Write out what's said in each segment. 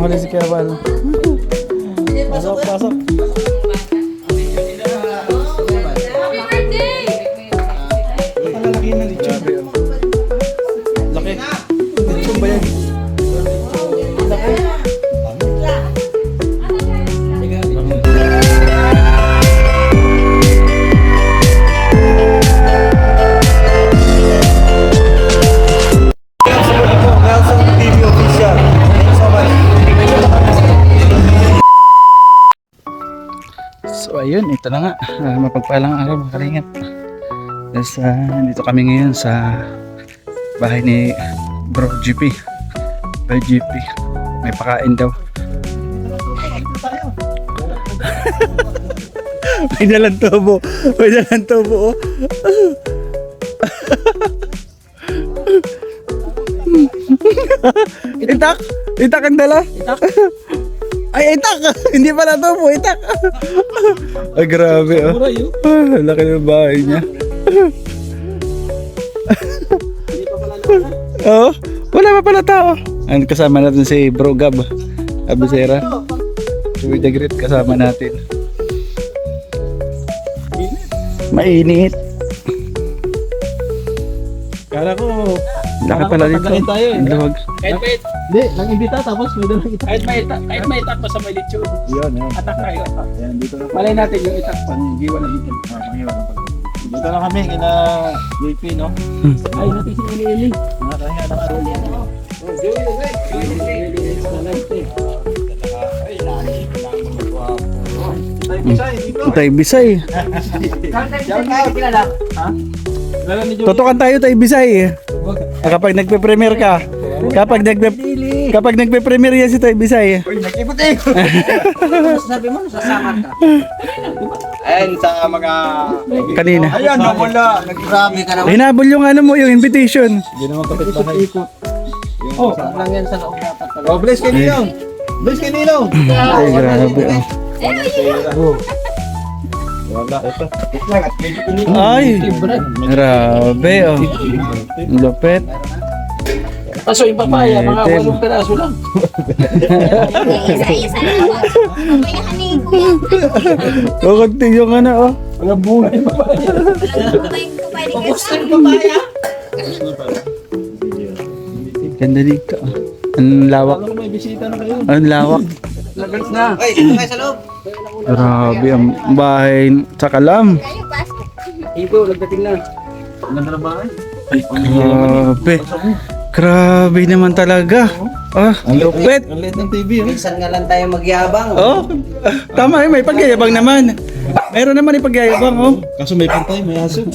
huli si Kuya Val. Pasok, pasok. Laki na lechon. Laki. Lechon ba yan? Laki. So ayun, ito na nga, mapagpalang araw mga kalingap. Dito kami ngayon sa bahay ni Bro GP. Bro GP, may pakain daw. May dalang tubo. May dalang tubo. Itak! Itak ang dala! Itak! Ay, itak! Hindi pala tubo, itak! Ay, grabe oh. Laki ng bahay niya. Oo, wala pa pala tao. Ang kasama natin si Bro Gab Abisera. With the great kasama natin. Mainit. Kala ko, Laki pala dito. Luwag. kahit hindi, nag-imbita tapos may dalang itak. Kahit may itak pa sa may lechon. Yun. Atak tayo. Yan, dito na. Malay natin yung itak pa, giwa na dito. Dito na kami kina JP, no? Ay, natin si Eli. Nakahinga na nga. Tay Bisay. Totokan tayo Tay Bisay. Kapag nagpe-premiere ka. Kapag nagpe-premiere yan si Tay Bisay. Uy, nakipot-ikot. Sabi mo, sasama ka. Ayun sa mga... Kanina. Ayan, wala. Nag-grabe ka naman. Hinabol yung ano mo, yung invitation. Hindi naman kapit bahay. Oh, lang yan sa loob dapat. Oh, bless kay Ninong. Bless kay Ninong. Ay, grabe. Wala ito. Ay, grabe. Oh. Lupit. Paso yung papaya, mga 8 peraso lang. Isa-isa lang po. Papayahanin ko yan. Kukunti yung ano, oh. Mga bunga yung papaya. Papusta yung papaya. Ganda dito. Ang lawak. Ano may bisita na kayo? Ang lawak. Lagalis na. Ay, dito kayo sa loob. Grabe ang bahay sa Kalam. Ibo, nagdating na. Ang ganda na bahay. Grabe. Grabe naman talaga. Ah, ang lupit. Ang liit ng TV. Minsan nga lang tayo magyabang. Oh, tama eh, may pagyayabang naman. Meron naman yung pagyayabang, oh. Kaso may pantay, may aso.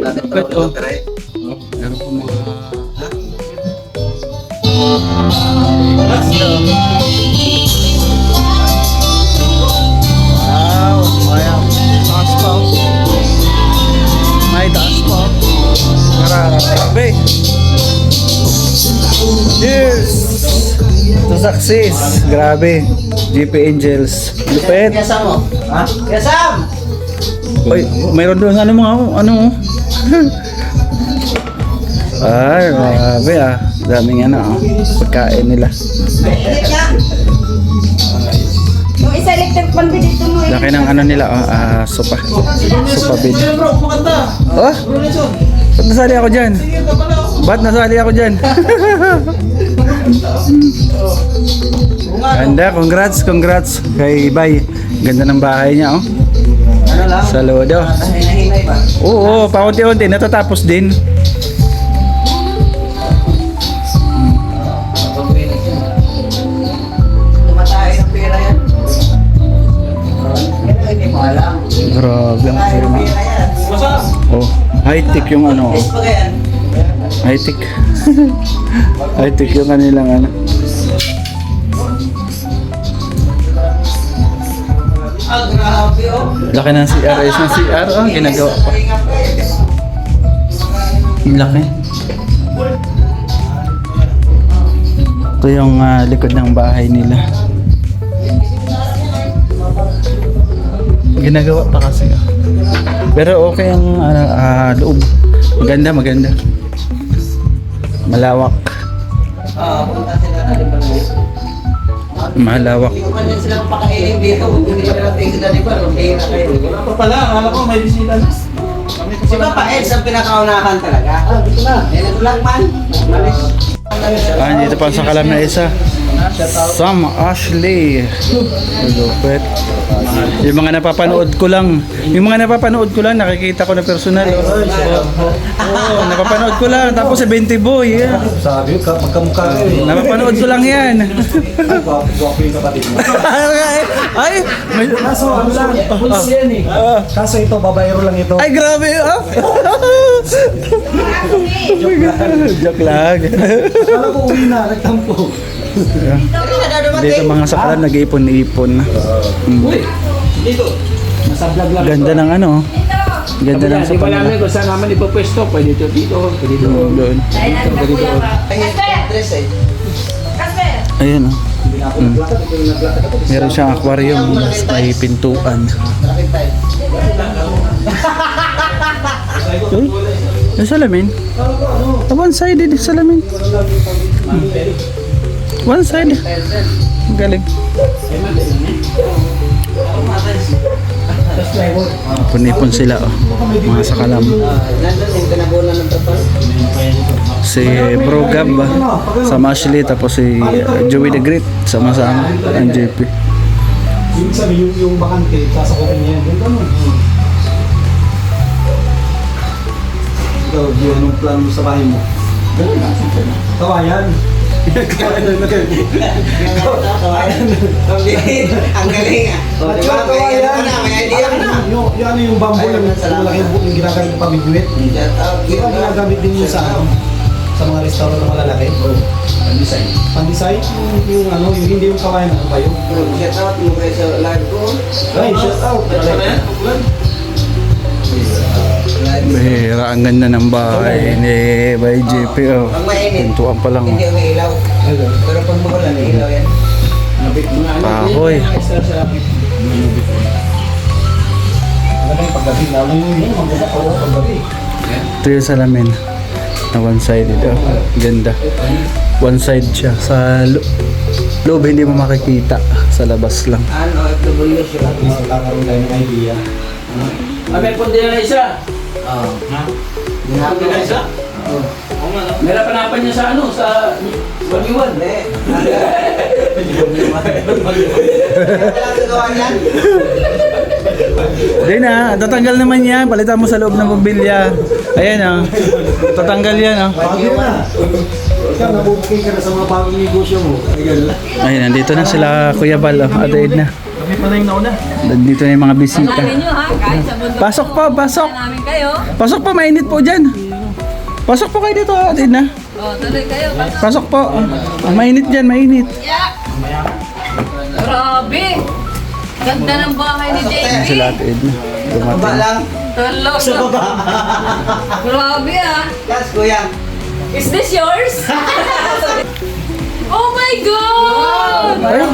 Lupit, oh. Meron po mga... Wow, wow. Taas pa, oh. May taas pa, oh. Grabe. Cheers! To success. Grabe. GP Angels. Lupit. Kaya mo? Ha? Kaya Sam! Uy, mayroon doon ano mga ano? Ay, grabe ah. Daming ano, oh. Pagkain nila. Yung isa electric pan dito mo. Laki ng ano nila, oh, sopa. Sopa bid. Bro, kumanta. Oh? Ba't nasali ako dyan? Ba't nasali ako dyan? Ganda, congrats kay Bay. Ganda ng bahay niya, oh. Ano lang? Saludo. Hinahinay ba? Oo, paunti-unti, natatapos din. Tumatay ng pera yan. Hindi mo alam. Grabe ang Tumatay ng firma. pera yan. Oh, high-tech yung ano, oh. Yes, pa yan. High-tech. High-tech yung kanilang ano. Ah, grabe oh. Laki ng CR. Ayos ng CR, oh. Ginagawa pa. Ang laki. Ito yung likod ng bahay nila. Ginagawa pa kasi. Pero okay ang loob. Maganda. Malawak. Punta sila na di ba na yun? Malawak. Hindi ko man din sila pakainin dito. Hindi pa natin sila di ba? Hindi na kayo. Wala pa pala, akala ko may bisita na. Si Papa Eds ang pinakaunahan talaga. Dito na. Ito lang man. Malis. Dito pa sa kalam na isa. Sam Ashley. Lupit. Yung mga napapanood ko lang. Nakikita ko na personal. Napapanood ko lang. Tapos si 20 boy. Yeah. Sabi ko, magkamukha kayo. Napapanood ko lang yan. Gwapo yung kapatid mo. Ay! May, Kaso, ano lang, pulis yan eh. Kaso ito, babayero lang ito. ay, grabe! Ah. Joke lang. Akala ko uwi na, nagtampo. Dito mga sakalan nag-iipon-ipon. Dito. Nasa vlog lang. Ganda ng ano. Ganda ng Di ba sakalan. namin kung saan naman ipapwesto? Pwede dito, pwede doon. Doon. Dress eh. Ayun oh. Meron siyang aquarium. May pintuan. Malaki tayo. Uy, yung salamin. One-sided yung salamin. One-sided. Ang galing. Punipon sila oh. Mga sakalam. Nandun yung pinabunan ng trapal. Si Bro Gab sama Ashley, tapos si Joey the Great sama-sama ang JP. Yung sabi, yung bakante, sasakutin niya yan. Doon mo. Ikaw, di anong plano mo sa bahay mo? Kawayan. Ang galing ah. At Di ba? yung kawayan, May idea ka na. yung ano yung bamboo, yung malaking yung ginagamit ng pamidwit. Shout out. Di ba ginagamit din yun sa ano? Sa mga restaurant ng malalaki? Pandesay. Pandesay? Yung ano, yung hindi yung kawayan, ano ba yun? Shout out mo kayo sa live ko. Ay, shout out. Bihira, ang ganda ng bahay ni by JP oh. Pag mainit, Pintuan pa lang hindi oh. may ilaw. Pero pag magulan, may ilaw yan. Kahoy. Paggabi, lalo yung maganda ko paggabi. Ito yung salamin na one-sided oh. Ganda. One side siya. Sa loob hindi mo makikita. Sa labas lang. Ano, OFW siya. Magkakaroon tayo ng idea. May pundi na isa. Oo. Pundi na isa? Oo. May napanapan niya sa ano, sa Waliwan. Hindi. Wala gagawa niyan. Hindi na. Tatanggal naman yan. Palitan mo sa loob ng pambilya. Ayan oh. Tatanggal yan oh. Bagay na. Ikaw, nabubuking ka na sa mga bagong negosyo mo. Ayun, nandito na sila Kuya Bal oh. Ate Edna. Kami pa na yung nauna. Nandito na yung mga bisita. Sabi nyo ha, kahit sa bundok Pasok po, pasok. namin kayo. Pasok po, mainit po dyan. Pasok po kayo dito, Ate Edna. O, tuloy kayo. Pasok po. Mainit dyan, mainit. Grabe! Ganda ng bahay ni JP. Sila Ate Edna. Baba Dumating. lang. Tulog. Grabe ah. Yes, kuya. Is this yours? Oh my God! Ay,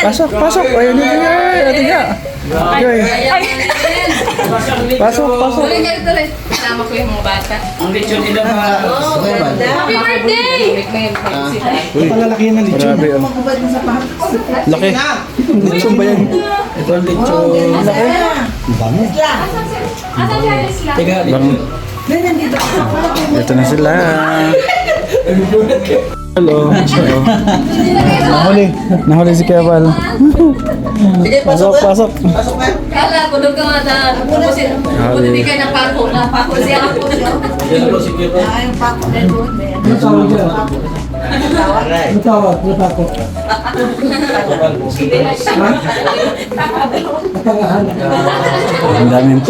pasok, pasok. Ayun, Ate Ga. Okay. Ay! Pasok, pasok. Tuloy kayo, tuloy. Kasama ko yung mga bata. Ang lechon nila mga... Happy birthday! Palalaki yan ng lechon. Grabe oh. Laki. Lechon ba yan? Ito ang lechon. Laki. Asan si Alice lang? Teka, Bang. Ito na sila. Hello. Nahuli si Kuya Bal. Sige, Pasok, pasok. Pasok na. Kala, kulog ka nga na. Puti di kayo ng pako. Napako siya ako. yan po si Kuya. Ano tawag dyan? Ano tawag? Ano tako? Ang daming.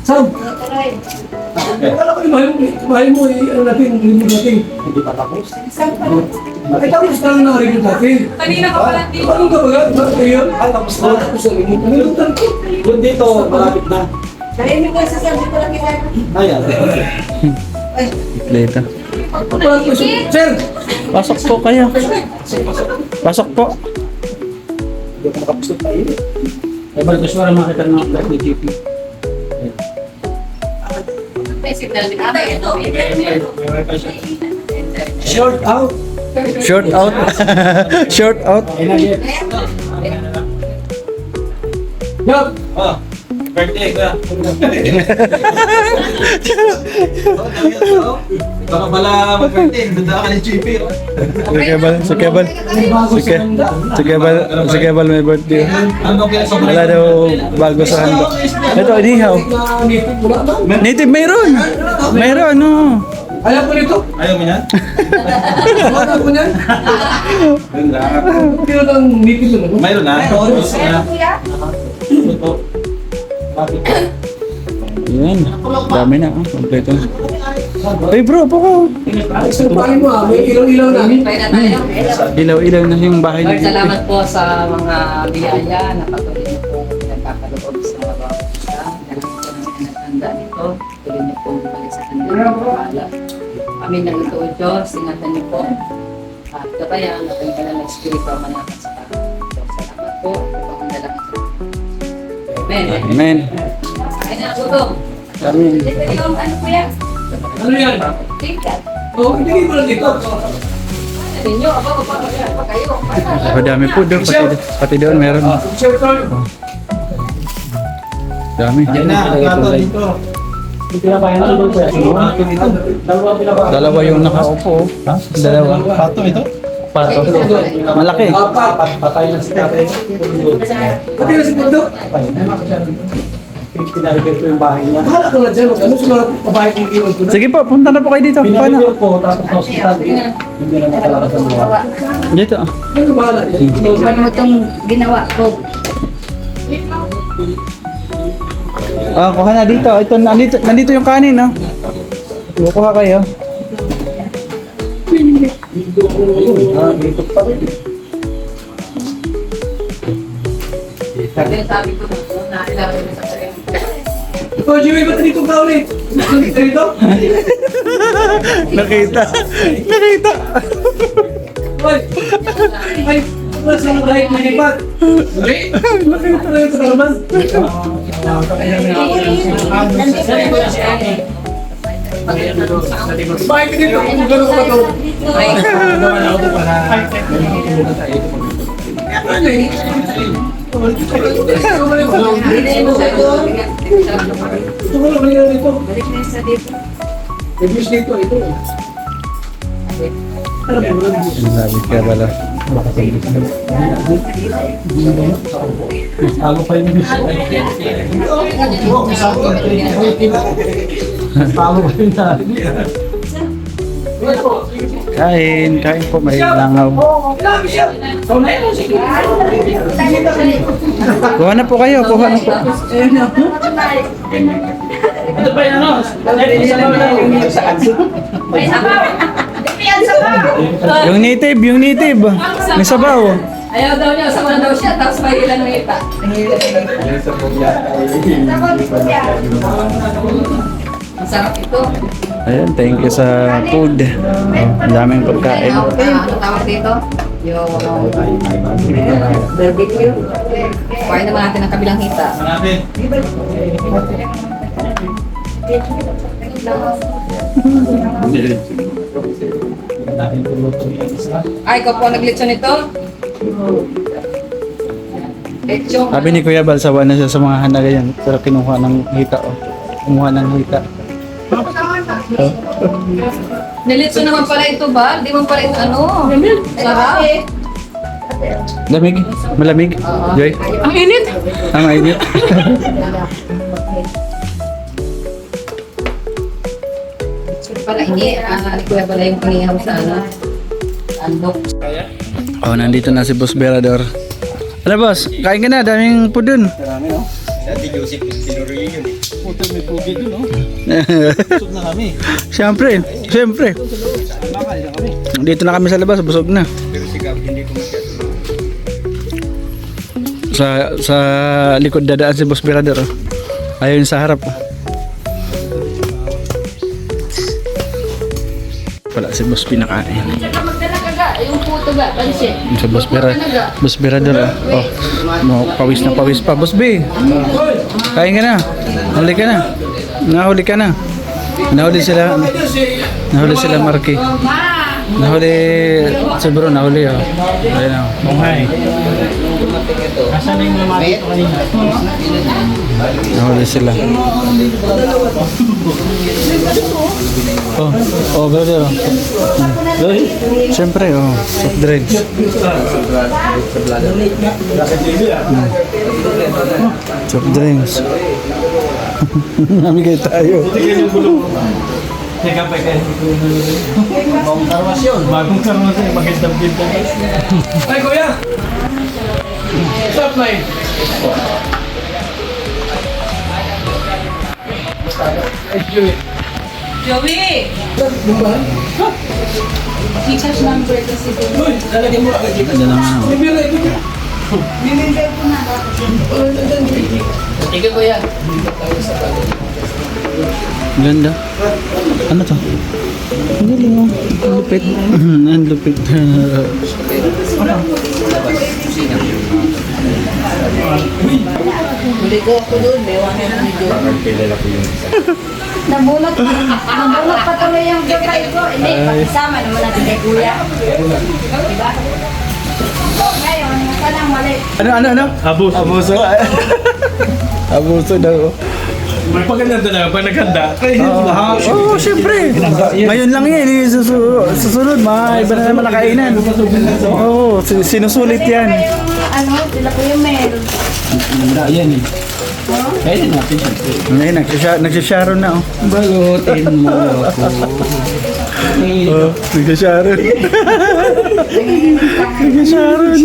Sam! Akala ko yung bahay mo, ano natin, hindi natin. Hindi pa tapos. Ay, tapos na lang na rin natin. Kanina ka pala dito. Anong kabagat? Ngayon? Ay, tapos na. Tapos na rin. Nalimutan ko. Doon dito, malapit na. Ayan. Dito. Sir! Pasok po kayo. Pasok po. Hindi ako makapusot tayo. Ay, balik ko siya makita ng flight ni JP. May signal din. Ito. Short out. Short out. Short out. Yup. Oh, birthday ko. Baka pala mag-birthday. Banda ka ng GP. Si Kebal. Si Kebal may birthday. Ano kaya sa Wala daw bago sa handa. Ito, inihaw. Native mayroon. Mayroon, no. Alam ko nito. Ayaw mo yan? Alam ko niyan. Pero lang native lang. Mayroon na. Yan. Dami na. Kompleto na. Ay bro, pako. Isang pahin mo may ilaw-ilaw na. Kaya na tayo. Ilaw-ilaw na yung bahay Lord, ni salamat po sa mga biyaya na patuloy niyo po nagkakaloob sa mga bawat dahil po ng naghanda nito. Tuloy niyo po balik sa kanilang pagpapala. Kami ng ito, O Diyos, ingatan niyo po. At katayan na kayo ng Espiritu ang manakas sa tao. So, salamat po. Ito ang dalangin sa Amen. Amen. Ay na, gutom. Amen. Yung ano po yan? Ano yan? Tingkat. Oh, hindi mo lang dito. Ano ninyo? Aba, pa kayo. Madami po doon. Pati doon meron. Short out. Dami. Yan na. Plato dito. Dalawa yung nakaupo. Ha? Dalawa. Pato ito? Pato. Malaki. Patay na si tatay. Patay na si Pundo. Pinarigay ko yung bahay niya. Bahala ka na dyan. Ano sa mga babae kong iwan ko na? Sige po, punta na po kayo dito. Pinarigay Paano? ko tapos sa hospital. Hindi na nakalabas ang buwan. Dito. Ano bahala dyan? Ano itong ginawa ko? Ah, kuha na dito. Ito, nandito yung kanin, no? Kuha kayo. Kaya sabi ko, nailaban sa sarili. Ikaw, Jimmy, ba't dito ka ulit? Nakita dito? Nakita. Nakita. Ay! Ay! Ano sa mga kahit may ibat? Hindi! Nakita na yung kalaman. Bakit ka dito? Kung gano'n ka to? Ito ko lang kanina dito. May views dito, ito. Ano ba yun? Sabi ka pala. Ako pa yung gusto. Paano ba yun na? Kain po. May langaw. Kuha na po kayo. Kuha na po. Ito pa yung ano? Yung native, yung native. May sabaw. Ayaw daw niya, sama daw siya, tapos may ilan ng ita. Ang sarap ito. Ayun, thank you sa food. Ang daming pagkain. Ano tawag dito? Yung barbecue. Kuhain naman natin ang kabilang hita. Hanapin. Ay, ikaw po ang naglitsyon nito? Lechon. Sabi ni Kuya Bal, sawa na siya sa mga hanaga yan. Pero kinuha ng hita. Oh. Kumuha ng hita. Nilitsyon naman pala ito ba? Di man pala ito ano? Sarap. Lamig? Malamig? Joy? Ang init. Ang mainit. Pala ini, ni Kuya pala yung pangyayaw sa ano? Andok. Oh, nandito na si Boss Berador. Ano boss? Kain ka na, daming food dun. Siyempre. Dito na kami sa labas, busog na. Sa likod dadaan si Boss Berador. Ayun sa harap. Wala si Boss pinakain. Tsaka magdala ka ga, yung puto ga, pansit. Sa Boss Berador. Oh, pawis na pawis pa. Boss B, kain ka na. Huli ka na. Nahuli ka na. Nahuli sila, nahuli sila Marky. Nahuli, si bro nahuli oh. Ayun oh. Bunghay. Asan na yung lamati ko kanina? Nahuli sila. Oh, oh brother oh. Siyempre oh, soft drinks. Soft drinks. Namigay tayo. Teka pa kayo. Bagong karmasyon. Bagong karmasyon. Magandang binta. Ay, kuya! What's up, Mike? Ay, Joey. Joey! Bumbahan? Teacher's number kasi po. Uy, lalagyan mo agad dito. Ano naman oh. May bira ito. Bibigay ko na. Sige kuya. Ganda. Ano to? Ang galing oh. Ang lupit. Ang lupit. Huli ko ako doon. Bewangan na ni Joey. Nabunot pa tuloy yung gabay ko. Hindi, pag-isama naman natin kay Kuya. Diba? Ngayon, ka lang mali. Ano? Abuso. Abuso. Abuso daw. Paganda talaga. Pag naghanda. Oo, syempre. Ngayon lang yan. Susunod, iba na naman nakainan. Oo, sinusulit yan. Ano, sila ko yung meron. Yan eh. Kaya natin siya. Ngayon, nagsisharon na oh. Balutin mo ako. Oh, nagsisharon. Nagsisharon.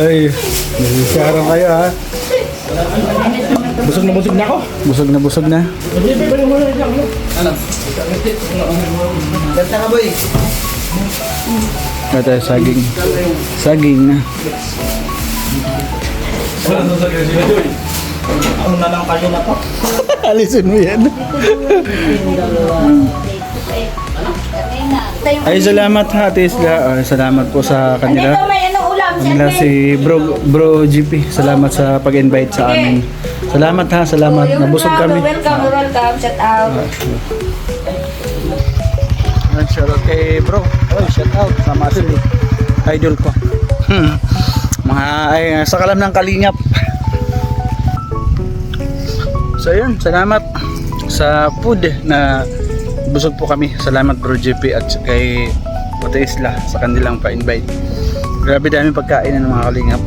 Ay, nagsisharon kayo ha. Busog na ako. Busog na. Ganda ka, boy. Ito saging. Saging na. Ako na lang kayo na po. Alisin mo yan. Ay, salamat ha, Ate Isla. Salamat po sa Dito kanila. may ano ulam, Kanila si Bro GP. Salamat sa pag-invite sa amin. Salamat ha, salamat. Nabusog kami. Welcome. Shout out. Shout out kay bro. Oh, shout out sa Masil. Idol ko. Sa kalam ng Kalingap. So yun, salamat sa food na busog po kami. Salamat Bro JP at kay Ate Isla sa kanilang pa-invite. Grabe dami pagkain ng mga Kalingap.